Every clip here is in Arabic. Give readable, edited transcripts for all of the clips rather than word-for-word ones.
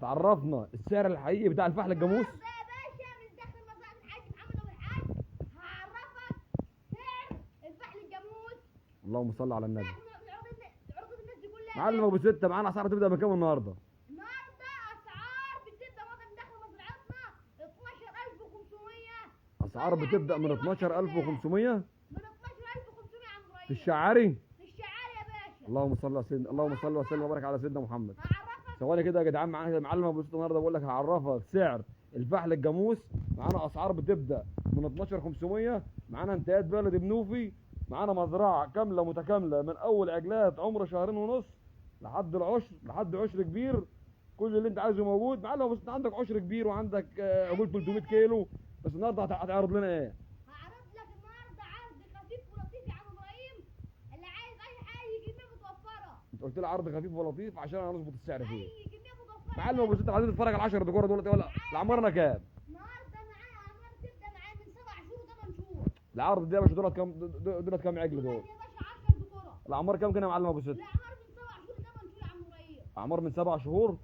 تعرفنا السعر الحقيقي بتاع الفحل الجاموس. اللهم صل على النبي. معلم ابو سته، معانا اسعار تبدا من كام النهارده؟ النهارده اسعار بتبدا من داخل مزرعتنا 12500. اسعار بتبدا من 12500 من 12500 عم ابراهيم. في الشعاري. في الشعاري يا باشا. اللهم صل على سيدنا، اللهم صل وسلم وبارك على سيدنا محمد. هعرفك ثواني كده يا جدعان، معانا كده معلم ابو سته النهارده بقول لك هعرفك سعر الفحل الجاموس. معانا اسعار بتبدا من 12500. معانا انتهاءات بلد بنوفي. معانا مزرعه كامله متكامله من اول عجلات عمر شهرين ونص لحد العشر، لحد عشر كبير. كل اللي انت عايزه موجود. معلم ابو سته عندك عشر كبير وعندك عجول 300 كيلو. بس النهارده هتعرض لنا ايه؟ هعرض لك النهارده عرض خفيف ولطيف يا عم ابراهيم. اللي عايز اي حاجه كميه متوفره. انت قلت لي عرض خفيف ولطيف عشان هنظبط السعر فيه. اي كميه متوفره. معلم ابو سته عايزين نتفرج على 10 دكوره دول ولا العمارنا كام؟ النهارده معايا اعمار تبدا معايا من 7 شهور و8 شهور. العرض ده يا باشا دولت كام؟ دولت كام عجل دول؟ يا باشا 10 دكوره. الاعمار كام كده يا معلم ابو سته؟ الاعمار من 7 شهور و8 شهور يا عم ابراهيم. اعمار من 7 شهور.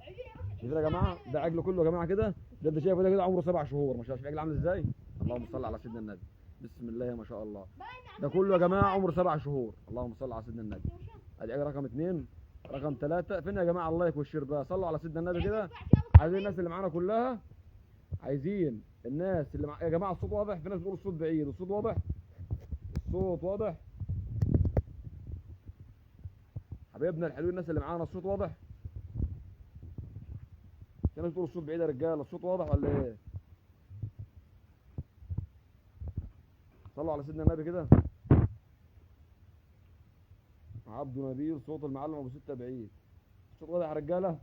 كده يا جماعه ده عجل كله يا جماعه كده. ده انت شايفه ده كده عمره 7 شهور. ما شاءش العجل عامل ازاي؟ اللهم صل على سيدنا النبي. بسم الله ما شاء الله. ده كله يا جماعه عمره 7 شهور. اللهم صل على سيدنا النبي. ادي عجل رقم 2، رقم 3. فين يا جماعه اللايك والشير بقى؟ صلوا على سيدنا النبي كده. عايزين الناس اللي معانا كلها، عايزين الناس اللي يا جماعه الصوت واضح. في ناس بتقول الصوت بعيد. الصوت واضح؟ الصوت واضح حبايبنا الحلوين. الناس اللي معانا الصوت واضح؟ في ناس بتقول الصوت بعيد يا رجاله. الصوت واضح ولا ايه؟ صلوا على سيدنا النبي كده. عبد نبيل صوت المعلم ابو سته بعيد. الصوت واضح يا رجاله؟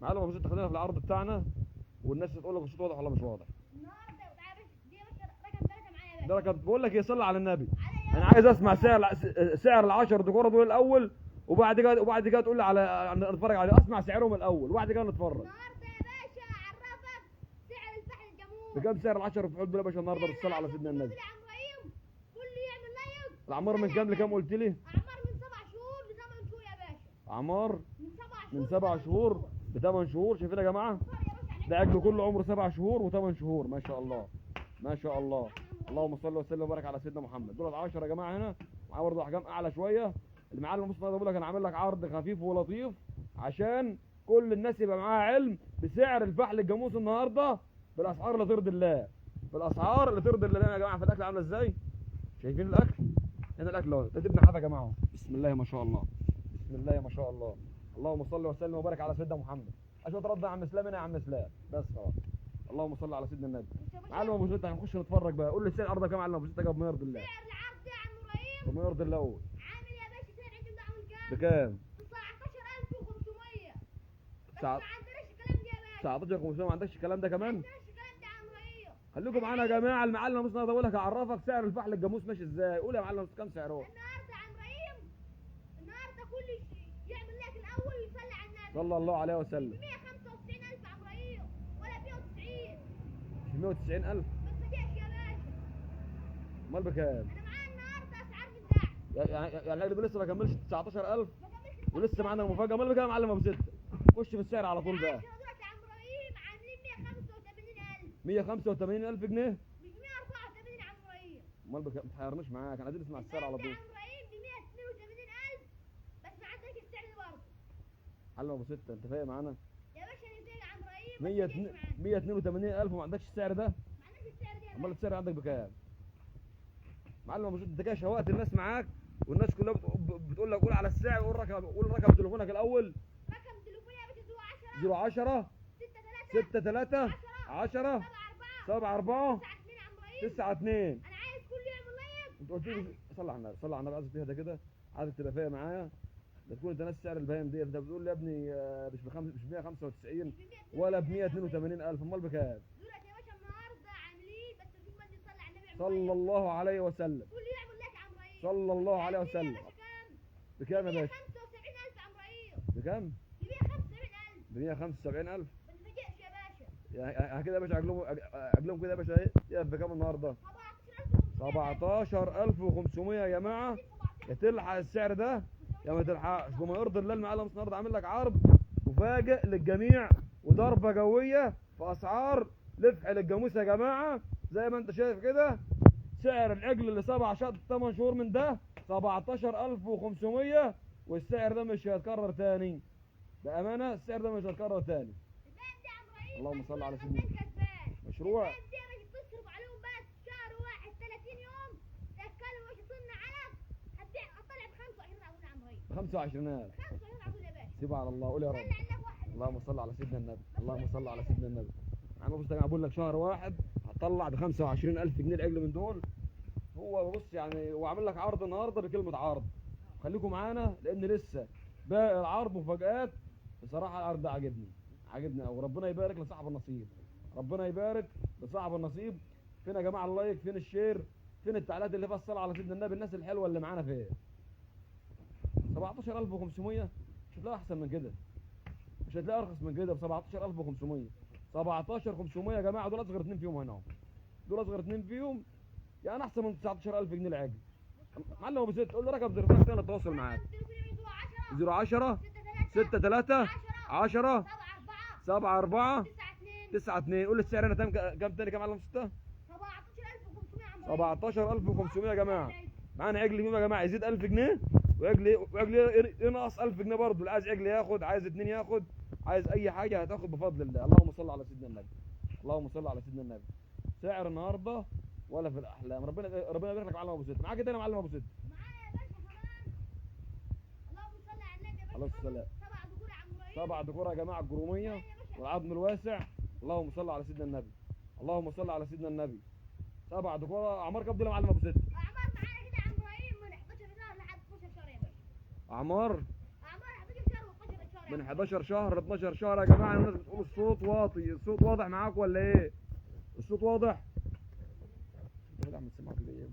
معلم ابو سته خلينا في العرض بتاعنا والناس تقول لك الصوت واضح ولا مش واضح. النهارده تعالى دي يا باشا رقم 3 معايا يا باشا. ده رقم بقول لك ايه، صلي على النبي. انا عايز اسمع سعر ال10 دكوره دول الاول، وبعد كده تقول لي على نتفرج عليه. اسمع سعرهم الاول وبعد كده نتفرج. النهارده يا باشا اعرفك سعر الفحل الجاموس. بكام سعر ال10 فحول دول يا باشا النهارده بالصلاه على سيدنا النبي؟ يا عم ابراهيم كل يعمل لايك. الاعمار من كام لكام قلت لي؟ اعمار من 7 شهور ل8 شهور يا باشا. اعمار من 7 شهور من 7 شهور ل8 شهور. شايفين يا جماعه؟ ده عجل كله عمره 7 شهور و8 شهور. ما شاء الله ما شاء الله. اللهم صل وسلم وبارك على سيدنا محمد. دول 10 يا جماعه هنا. معاه برضه احجام اعلى شويه. المعلم مصطفى بيقول لك انا عامل لك عرض خفيف ولطيف عشان كل الناس يبقى معاها علم بسعر الفحل الجاموس النهارده بالاسعار اللي ترضي الله. بالاسعار اللي ترضي الله يا جماعه. في الاكل عامله ازاي؟ شايفين الاكل؟ هنا الاكل اهو. ده تبني حاجه يا جماعه. بسم الله ما شاء الله. بسم الله ما شاء الله. اللهم صل وسلم وبارك على سيدنا محمد. اشوف ترد يا عم اسلام هنا يا عم اسلام. بس خلاص. اللهم صل على سيدنا النبي. معلم ابو سته هنخش نتفرج بقى. قول لي سعر الارض كام معلم ابو سته قبل ما يرضي الله؟ سعر العرض يا عم ابراهيم وما يرضي الله قول. عامل يا باشا سعر عندنا عامل كام؟ بكام؟ 19500. بس ساعة- ما عندناش الكلام ده يا باشا. 19500 ما عندكش الكلام ده كمان؟ ما عندناش الكلام ده يا عم ابراهيم. خليكم معانا يا جماعه. المعلم ابو سته بقول لك هعرفك سعر الفحل الجاموس ماشي ازاي. قول يا معلم كام سعره؟ النهارده يا عم ابراهيم النهارده كل شيء يعمل لك الاول ويصلي على النبي. صلى الله عليه وسلم. ب 195000 يا عم ابراهيم ولا 190. ب 190000. ما تفاجئش يا باشا. امال بكام؟ انا معايا النهارده اسعار بالدعم. يعني العقد ده لسه ما كملش 19000 ما كملش ولسه معانا المفاجاه. امال بكام يا معلم ابو سته؟ خش في السعر على طول بقى. دلوقتي يا عم ابراهيم عاملين 185000. 185000 جنيه. مش 184 يا عم ابراهيم. امال بكام؟ ما تحيرنيش معاك، انا عايزين نسمع السعر على يا طول. عم ابراهيم ب 182000 بس ما عندكش السعر ده برضه. معلم ابو سته انت فايق معانا؟ يا باشا انا فين يا عم ابراهيم؟ ما تجيش معانا. 182000 وما عندكش السعر ده؟ ما عندكش السعر ده يا امال باشا. السعر عندك بكام؟ معلم ابو سته انت كده شوقت الناس معاك والناس كلها بتقول لك قول على السعر. قول رقم تليفونك الاول. رقم تليفوني يا باشا 010 63 10 74 74 92 يا عم ابراهيم. 92. انا عايز كله يعمل لايك. انت قلت لي صلي على النبي، صلي على النبي. عايزك تهدى كده، عايزك تبقى فايق معايا. ده تكون انت ناس سعر البهايم دي. انت بتقول لي يا ابني مش ب 195 ولا ب 182000. امال بكام؟ دلوقتي يا باشا النهارده عاملين بس في من يصلي على النبي. صلى الله عليه وسلم. كله يعمل لايك يا عم ابراهيم. صلى الله عليه عاملين وسلم. يا باشا كام؟ بكام يا باشا؟ 175000 يا عم ابراهيم. بكام؟ ب 175000. ب 175000. ما تفاجئش يا باشا. يعني كده يا باشا عجلهم كده يا باشا ايه؟ يقف بكام النهارده؟ 17500. 17500 يا جماعه. يا تلحق السعر ده يا ما تلحقش. وما يرضي الله المعلم النهارده عامل لك عرض مفاجئ للجميع وضربه جويه في اسعار لفح للجاموس يا جماعه. زي ما انت شايف كده سعر العجل اللي 8 شهور من ده 17500، والسعر ده مش هيتكرر تاني بامانه. السعر ده مش هيتكرر تاني. اللهم صل على سيدنا. مشروع تصرف عليهم بس شهر واحد 30 يوم تاكلوا وش صنع علف هتطلع ب 25 عبود يا عم ريس. 25000. 25 عبود يا باشا. سيب على الله. قول يا رب. خلي عندك واحد. اللهم صل على سيدنا النبي. اللهم صل على سيدنا النبي. يا عم بص انا بقول لك شهر واحد هتطلع ب 25000 جنيه العجل من دول. هو بص يعني هو عامل لك عرض النهارده بكلمه عرض. خليكم معانا لان لسه باقي العرض مفاجآت. بصراحه العرض ده عجبني قوي. ربنا يبارك لصاحب النصيب. ربنا يبارك لصاحب النصيب. فين يا جماعه اللايك؟ فين الشير؟ فين التعليقات اللي فيها الصلاه على سيدنا النبي؟ الناس الحلوه اللي معانا فين؟ 17500 مش هتلاقي احسن من كده. مش هتلاقي ارخص من كده ب 17500. 17500 يا جماعه دول اصغر اتنين فيهم هنا. دول اصغر اتنين فيهم يعني احسن من 19000 جنيه العجل. معلم ابو ست قول له رقم تليفونك تاني اتواصل معاك. 010 63 10 74 92. قول لي السعر هنا كام تاني كام معلم ستة؟ 17500 يا جماعه. معانا عجل فيهم يا جماعه يزيد 1000 جنيه وعجل ينقص 1000 جنيه برضه. اللي عايز عجل ياخد، عايز اتنين ياخد، عايز اي حاجه هتاخد بفضل الله. اللهم صل على سيدنا النبي. اللهم صل على سيدنا النبي. سعر النهارده ولا في الاحلام. ربنا يبارك لك يا معلم ابو ست. معاك ايه تاني يا معلم ابو ست؟ معايا يا باشا كمان. اللهم صل على النبي يا باشا. عليه السلام. 7 ذكور يا عم ابراهيم. 7 ذكور يا جماعه الجروميه والعظم الواسع. اللهم صل على سيدنا النبي. اللهم صل على سيدنا النبي. 7 ذكور. اعمار كام دول يا معلم ابو ست؟ اعمار معانا كده يا عم ابراهيم من 11 شهر لحد 12 شهر يا باشا. اعمار 11 شهر و12 شهر. من 11 شهر ل 12 شهر يا جماعه. الناس بتقول الصوت واطي. الصوت واضح معاكم ولا ايه؟ الصوت واضح؟ يا عم تسمعوا كده ايه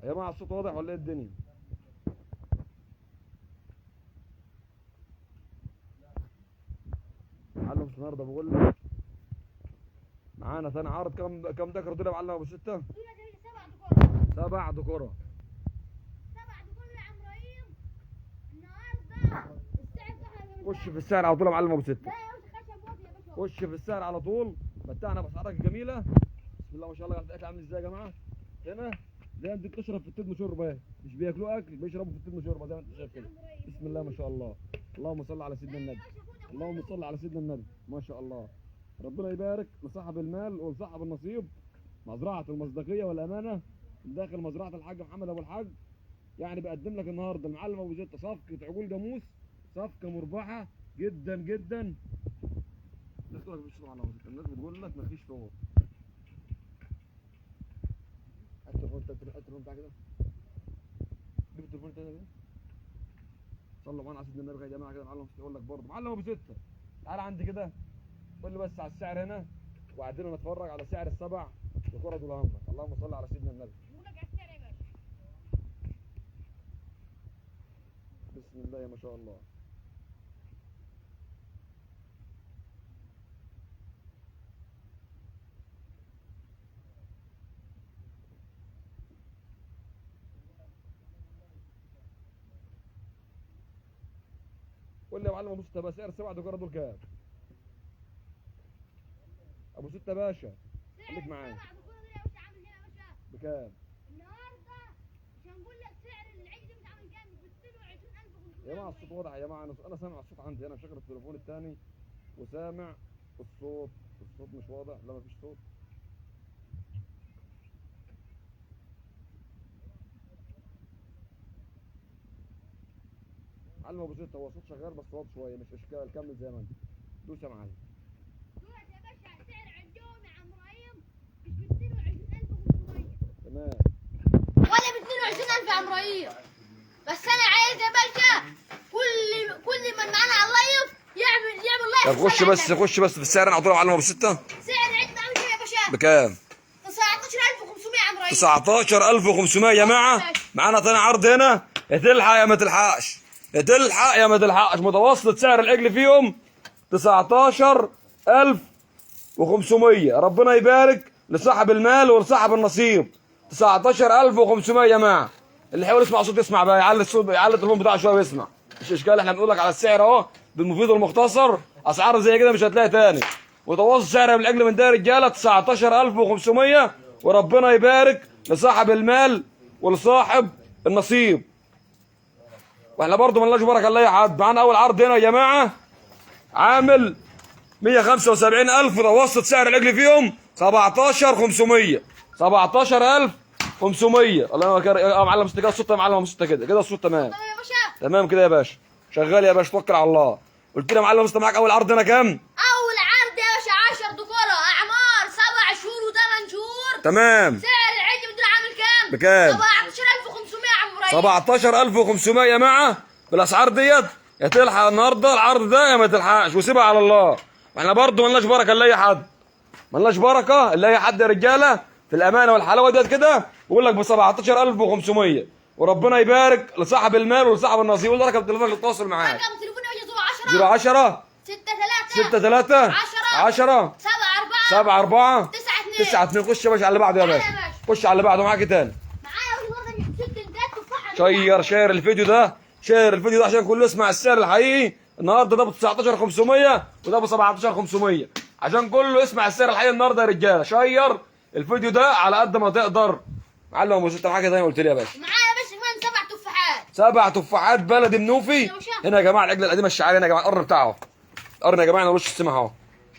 يا جماعه؟ الصوت واضح ولا ايه الدنيا؟ معلم النهارده بقول لك معانا ثاني عرض. كم ذكر دول يا معلم ابو سته؟ دول يا باشا 7 7 ذكور. ذكور. 7 ذكور يا عم ابراهيم. النهارده السعر بتاعها خش في السعر على طول يا معلم ابو سته. لا يا باشا خشب واطي يا باشا. خش في السعر على طول. متعنا باسعارك الجميله. بسم الله ما شاء الله. الاكل عامل ازاي يا جماعه؟ هنا زي ما انت بتشرب في التدم شوربه اهي. مش بياكلوا اكل، بيشربوا في التدم شوربه زي ما انت شايف كده. بسم الله ما شاء الله. اللهم صل على سيدنا النبي. اللهم صل على سيدنا النبي. ما شاء الله. ربنا يبارك لصاحب المال ولصاحب النصيب. مزرعه المصداقيه والامانه داخل مزرعه الحاج محمد ابو الحاج. يعني بقدم لك النهارده المعلم ابو زيد صفقه عجول جاموس. صفقه مربحه جدا جدا. الناس تقول لك مفيش صوت على ابو زيد. الناس بتقول لك مفيش صوت. التليفون بتاع كده. جيب التليفون التاني كده. صلوا معانا على سيدنا النبي يا جماعه كده. معلم يقول لك برضه معلم ابو سته تعالى عندي كده. قول لي بس على السعر هنا وبعدين نتفرج على سعر السبع ذكور دول همك. اللهم صل على سيدنا النبي. بقول لك على السعر يا باشا. بسم الله ما شاء الله. قول لي يا معلم ابو سته بقى سعر السبع ذكور دول كام؟ ابو سته باشا خليك معايا. 7 ذكور دول يا باشا عامل ايه يا باشا؟ بكام؟ النهارده مش هنقول لك سعر العجل مش عامل كام ب 22500. يا جماعه الصوت واضح يا جماعه. انا سامع الصوت عندي. انا مشغل التليفون الثاني وسامع الصوت. الصوت مش واضح. لا مفيش صوت. معلم ابو سته هو صوت شغال بس واضح شويه مش اشكال. كمل زي ما انت. دوس يا معلم. دولت يا باشا سعر عندهم يا عم ابراهيم مش ب 22500 تمام. ولا ب 22000 يا عم ابراهيم. بس انا عايز يا باشا كل من معانا على اللايف يعمل لايف. طب خش بس في السعر انا على طول يا معلم ابو سته. سعر عندنا عامل كام يا باشا؟ بكام؟ 19500 يا عم ابراهيم. 19500 يا جماعه. معانا ثاني عرض هنا. يا تلحق يا ما تلحقش. يا تلحق يا ما تلحقش. متوسط سعر العجل فيهم 19500. ربنا يبارك لصاحب المال ولصاحب النصيب. 19500 يا جماعه. اللي حاول يسمع صوت يسمع بقى، يعلي الصوت، يعلي التليفون بتاعه شويه ويسمع. مش اشكال، احنا بنقول لك على السعر اهو بالمفيد والمختصر. اسعار زي كده مش هتلاقي تاني. وتواصل سعر بالعجل من ده يا رجاله 19500، وربنا يبارك لصاحب المال ولصاحب النصيب. واحنا برضو مالناش بركه الا اي حد. معانا اول عرض هنا يا جماعه عامل 175,000، وتوسط سعر العجل فيهم 17500. 17500. الله ينور عليك يا معلم. كده الصوت يا معلم، الصوت كده كده الصوت تمام. طب يا باشا تمام كده يا باشا، شغال يا باشا، توكل على الله. قلت لي يا معلم انت معاك اول عرض هنا كام؟ اول عرض يا باشا 10 دكوره اعمار 7 شهور و8 شهور. تمام. سعر العجل بدون عامل كام؟ بكام؟ 17500 يا عم ابراهيم. 17500 يا جماعه. بالاسعار ديت يا تلحق النهارده العرض ده يا ما تلحقش، وسيبها على الله. واحنا برضه مالناش بركه الا اي حد. مالناش بركه الا اي حد يا رجاله في الامانه والحلاوه ديت كده. بقول لك ب 17500، وربنا يبارك لصاحب المال ولصاحب النصيب. قول رقم تليفونك للتواصل معاك. رقم تليفوني يا باشا 010 63 63 10 7 4 9 9 2. خش يا باشا على اللي بعده يا باشا. خش على اللي بعده معاك تاني. معايا برضه ست انتات تفاحه. شير الفيديو ده، شير الفيديو ده عشان كله يسمع السعر الحقيقي. النهارده ده ب 19500 وده ب 17500، عشان كله يسمع السعر الحقيقي النهارده يا رجاله. شير الفيديو ده على قد ما تقدر. معلم ابو ست حاجه زي ما قلت لي يا باشا. معايا يا باشا كمان 7 تفاحات. 7 تفاحات بلدي منوفي. هنا يا جماعه العجله القديمه الشعريه هنا يا جماعه. القرن بتاعه، القرن يا جماعه وش السمح اهو.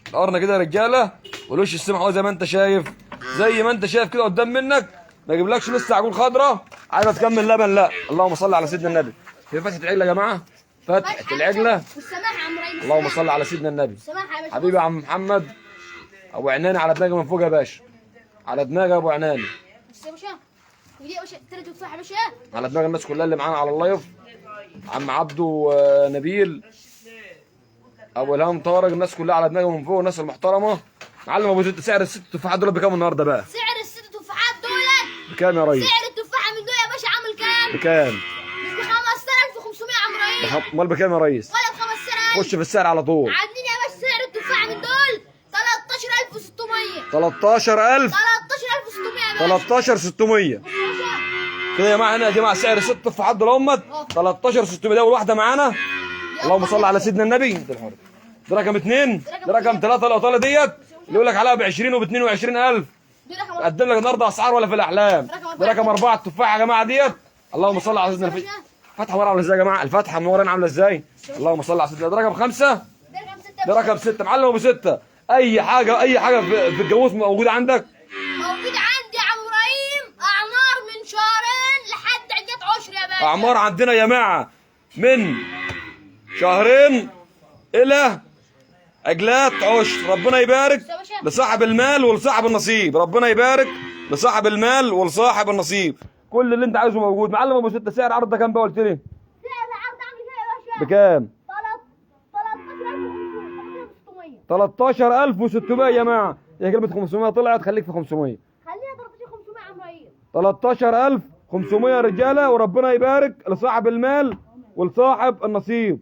القرن كده يا رجاله وش السمح اهو زي ما انت شايف، زي ما انت شايف كده قدام منك. ما يجيبلكش لسه عجول خضراء عايزه تكمل لبن، لا. اللهم صل على سيدنا النبي. هي فتحه العجله يا جماعه، فتحه العجله. والسماحه يا عم ابراهيم. اللهم صل على سيدنا النبي. السماحه يا باشا. حبيبي يا عم محمد ابو عناني على دماغي من فوق يا باشا، على دماغي ابو عناني. بس يا باشا ودي يا باشا 3 تفاحه يا باشا. على دماغ الناس كلها اللي معانا على اللايف. عم عبده ونبيل ابو الهام طارق، الناس كلها على دماغي من فوق، الناس المحترمه. معلم ابو زيد، سعر الست تفاحات دول بكام النهارده بقى؟ سعر الست تفاحات دولت بكام يا ريس؟ سعر التفاحه من دول يا باشا عامل كام؟ بكام؟ ب 15500 يا عم ابراهيم. امال بكام يا ريس؟ ولا ب 5000. خش في السعر على طول. عندنا يا باشا سعر التفاحه من دول 13600. 13000 13600 يا باشا. 13600 كده يا جماعه. هنا يا جماعه سعر الست تفاحات دول امت 13600. ده اول واحده معانا. اللهم صل على سيدنا النبي. ده رقم 2. ده رقم 3. الاطاله ديت اللي يقول لك عليها ب 20 وب 22000. دي رقم قدم لك النهارده اسعار ولا في الاحلام. ده رقم 4 التفاحه يا جماعه ديت. اللهم صل على سيدنا النبي. فتحه ورا عامله ازاي يا جماعه؟ الفتحه من ورا عامله ازاي؟ اللهم صل على سيدنا. ده رقم 5. ده رقم 6. ده رقم 6. معلم ابو 6. اي حاجه في الجاموس موجوده عندك؟ موجود عندي يا عم ابراهيم اعمار من شهرين لحد عدة عشر يا باشا. اعمار عندنا يا جماعه من شهرين الى عجلات عشر. ربنا يبارك لصاحب المال ولصاحب النصيب. ربنا يبارك لصاحب المال ولصاحب النصيب. كل اللي انت عايزه موجود. معلم ابو 6، سعر العرض ده كام بقى قلت لي؟ سعر العرض عامل كده يا باشا. بكام؟ 13600. 13600 يا جماعه. هي كلمه 500 طلعت، خليك في 500. خلينا 13500 يا عم ابراهيم. 13500 يا رجاله. وربنا يبارك لصاحب المال ولصاحب النصيب.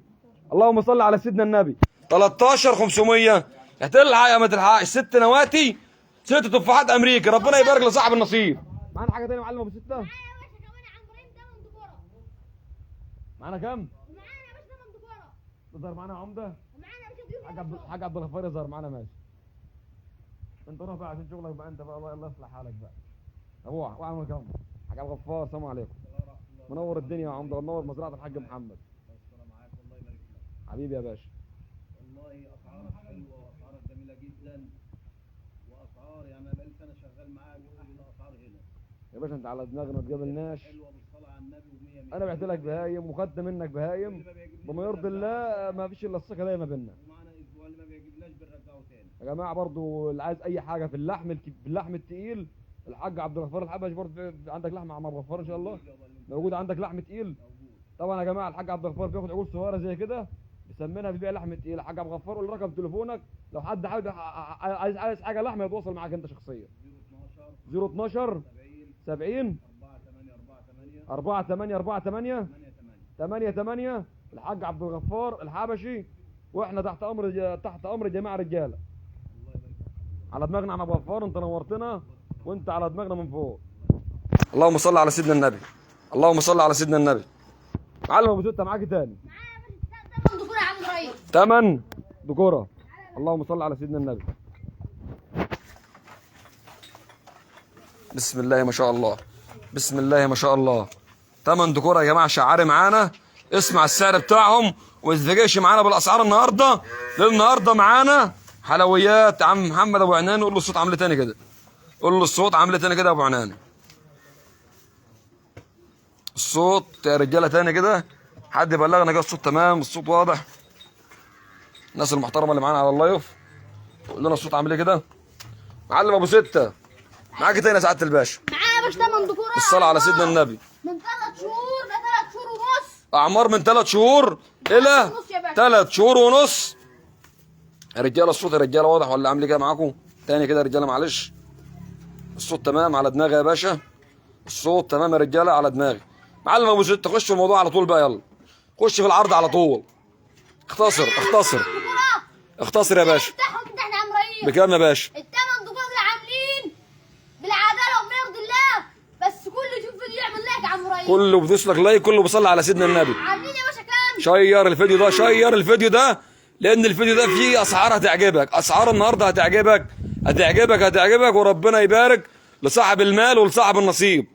اللهم صل على سيدنا النبي. 13500 هتلحق يا ما تلحقش. 6 نواتي 6 تفاحات امريكا. ربنا يبارك لصاحب النصيب. معانا حاجه ثانيه يا معلم ابو 6؟ معايا يا باشا كمان يا عم ابراهيم 8 دكوره. معانا كام؟ معانا يا باشا 8 دكوره. تظهر معانا عمده؟ ومعانا يا باشا ضيوف. حاج عبد الغفار يظهر معانا ماشي. انت روح بقى عشان شغلك بقى انت بقى. الله يصلح حالك بقى. روح واعمل كم. حاج عبد الغفار السلام عليكم. منور الدنيا يا عمده، منور مزرعه الحاج محمد. حبيبي يا باشا. والله اسعارك حلوه واسعارك جميله جدا، واسعار يعني انا بقالي سنه شغال معاك واحلى اسعار هنا يا باشا انت على دماغنا ما تقابلناش. حلوه بالصلاه على النبي و100 انا بعت لك بهايم وخدت منك بهايم، بما يرضي الله ما فيش الا الثقه دايما بينا. ومعنا اسبوع اللي ما بيجيبناش بنرجعه تاني. يا جماعه برضو اللي عايز اي حاجه في اللحم التقيل، الحاج عبد الغفار الحبش برضو عندك لحمه عم عبد الغفار ان شاء الله موجود. عندك لحم تقيل طبعا يا جماعه. الحاج عبد الغفار بياخد عجول صغيره زي كده بيسمينها بيبيع لحم تقيل. الحاج عبد الغفار قول رقم تليفونك لو حد عايز حاجه لحمه يتواصل معاك انت شخصيا. 012 70 4848 88. الحاج عبد الغفار الحبشي. واحنا تحت امر جميع الرجاله. على دماغنا يا عم ابو غفار، انت نورتنا وانت على دماغنا من فوق. اللهم صل على سيدنا النبي. اللهم صل على سيدنا النبي. معلم ابو ستة معاك تاني. معايا دكتور يا عم ابراهيم. 8 دكوره. اللهم صل على سيدنا النبي. بسم الله ما شاء الله، بسم الله ما شاء الله. 8 دكوره يا جماعه شعاري معانا. اسمع السعر بتاعهم وما تتفاجئش معانا بالاسعار النهارده، لان النهارده معانا حلويات. عم محمد ابو عناني قول له الصوت عامل تاني كده، قول له الصوت عامل تاني كده يا ابو عناني. الصوت يا رجاله تاني كده، حد يبلغنا كده الصوت تمام، الصوت واضح. الناس المحترمه اللي معانا على اللايف قول لنا الصوت عامل ايه كده. معلم ابو ستة معاك تاني يا سعاده الباشا. معايا يا باشا 8 دكورة. الصلاه على سيدنا النبي. من 3 شهور ل 3 شهور ونص. اعمار من 3 شهور الى 3 شهور ونص. يا رجاله الصوت يا رجاله واضح ولا عامل ايه كده معاكم؟ تاني كده يا رجاله معلش. الصوت تمام على دماغي يا باشا، الصوت تمام يا رجاله على دماغي. معلم ابو ستة خش في الموضوع على طول بقى، يلا خش في العرض على طول. اختصر اختصر اختصر يا باشا. بتاعهم كده احنا يا عم ابراهيم. بكام يا باشا؟ الثمان دكور دول عاملين بالعداله وبيرضي الله، بس كله يشوف فيديو يعمل لايك يا عم ابراهيم. كله بيدوس لك لايك، كله بيصلي على سيدنا النبي. عاملين يا باشا كام؟ شير الفيديو ده، شير الفيديو ده، لان الفيديو ده فيه اسعار هتعجبك، اسعار النهارده هتعجبك هتعجبك هتعجبك، وربنا يبارك لصاحب المال ولصاحب النصيب.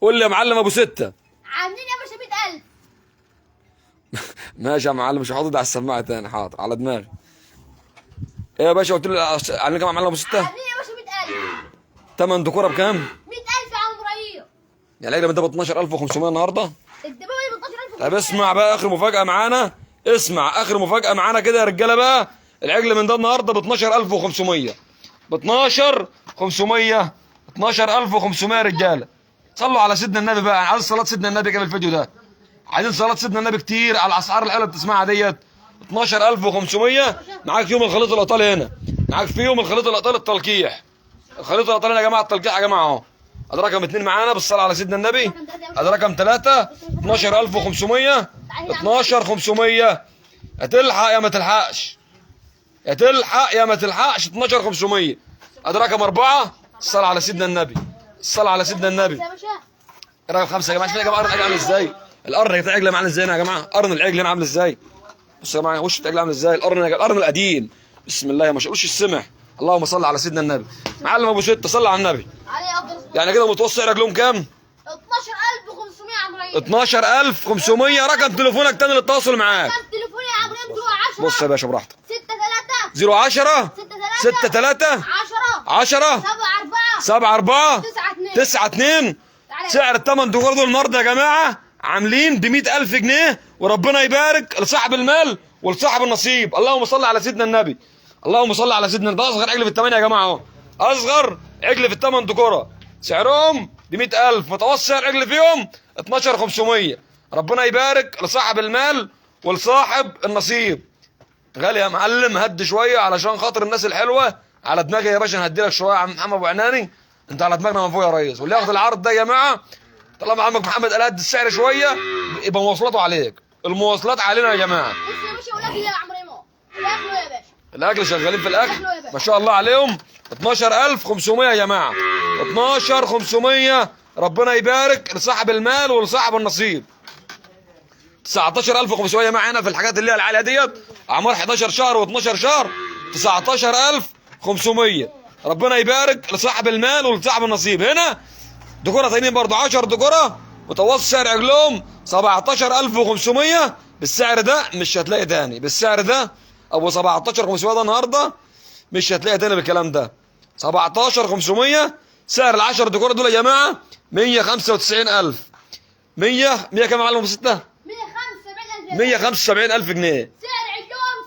قول لي يا معلم ابو ستة. عاملين يا باشا 100,000. ماشي يا معلم، مش هحط على السماعه تاني، حاضر على دماغي. ايه يا باشا قلت لي على كام يا معلم ابو ستة؟ عاملين يا باشا 100,000. 8 دكوره بكام؟ 100,000 يا عم ابراهيم. يعني العجله ده ب 12,500 النهارده. الدبابه ب 12,000. طب اسمع بقى اخر مفاجاه معانا، اسمع اخر مفاجاه معانا كده يا رجاله بقى. العجل من ده النهارده ب 12,500، ب 12,500 12,500 يا رجاله. صلوا على سيدنا النبي بقى، انا عايز صلاه سيدنا النبي كده في الفيديو ده، عايزين صلاه سيدنا النبي كتير على الاسعار الحلوه اللي بتسمعها ديت. 12,500 معاك فيهم الخليط الايطالي هنا، معاك فيهم الخليط الايطالي التلقيح. الخليط الايطالي يا جماعه التلقيح يا جماعه اهو. ادي رقم 2 معانا بالصلاه على سيدنا النبي. ادي رقم 3 12,500 12,500. هتلحق يا ما تلحقش، يا تلحق يا ما تلحقش. 12,500. ادي رقم 4 الصلاه على سيدنا النبي، الصلاه على سيدنا النبي. يا باشا رقم 5 يا جماعه. شوفوا يا جماعه قرن العجل عامل ازاي، القرن بتاع العجل عامل ازاي هنا يا جماعه، قرن العجل هنا عامل ازاي. بصوا يا جماعه وش العجل عامل ازاي، القرن القديم. بسم الله ما شاء الله، وش السمح. اللهم صل على سيدنا النبي. معلم ابو ستة صلى على النبي. عليه افضل الصلاه. يعني كده متوسط رجلهم كام؟ 12,500 يا عم ابراهيم. 12,500. رقم تليفونك تاني للتواصل معاك. كام تليفوني يا عم ابراهيم؟ 10. بص يا باشا براحتك. 6 010 3 6 3 10 10 7 4 7 4 9 2. 9 2. سعر الثمان دكور دول النهارده يا جماعه عاملين ب 100,000 جنيه، وربنا يبارك لصاحب المال ولصاحب النصيب. اللهم صل على سيدنا النبي، اللهم صل على سيدنا النبي. ده اصغر عجل في الثمانيه يا جماعه اهو، اصغر عجل في الثمان دكوره سعرهم ب 100,000، متوسط سعر عجل فيهم 12,500. ربنا يبارك لصاحب المال ولصاحب النصيب. غالي يا معلم، هد شويه علشان خاطر الناس الحلوه. على دماغي يا باشا، نهدي لك شويه يا عم محمد ابو عناني، انت على دماغنا من فوق يا ريس. واللي ياخد العرض ده يا جماعه طالما عمك محمد قال هد السعر شويه يبقى مواصلاته عليك، المواصلات علينا يا جماعه. بص يا باشا والاكل يا عم ابراهيم اهو. الاكل يا باشا. الاكل شغالين في الاكل ما شاء الله عليهم. 12,500 يا جماعه، 12,500. ربنا يبارك لصاحب المال ولصاحب النصيب. 19,500 معانا في الحاجات اللي هي العاليه ديت، اعمار 11 شهر و12 شهر. 19,500. ربنا يبارك لصاحب المال ولصاحب النصيب. هنا دكوره تانيين برضه 10 دكوره، متوسط سعر عجلهم 17,500. بالسعر ده مش هتلاقي تاني، بالسعر ده ابو 17,500 ده النهارده مش هتلاقي تاني بالكلام ده. 17,500 سعر ال10 دكوره دول يا جماعه 195,000. 100 كام يا معلم ابو ستة؟ 175,000 جنيه. سعر عجلهم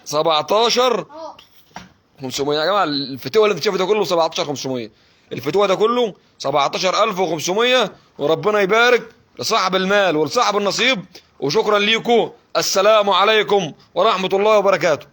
17,500. 17,500 يا جماعه. الفتوه اللي انت شايفه ده كله 17,500. الفتوه ده كله 17,500. وربنا يبارك لصاحب المال ولصاحب النصيب. وشكرا ليكم، السلام عليكم ورحمه الله وبركاته.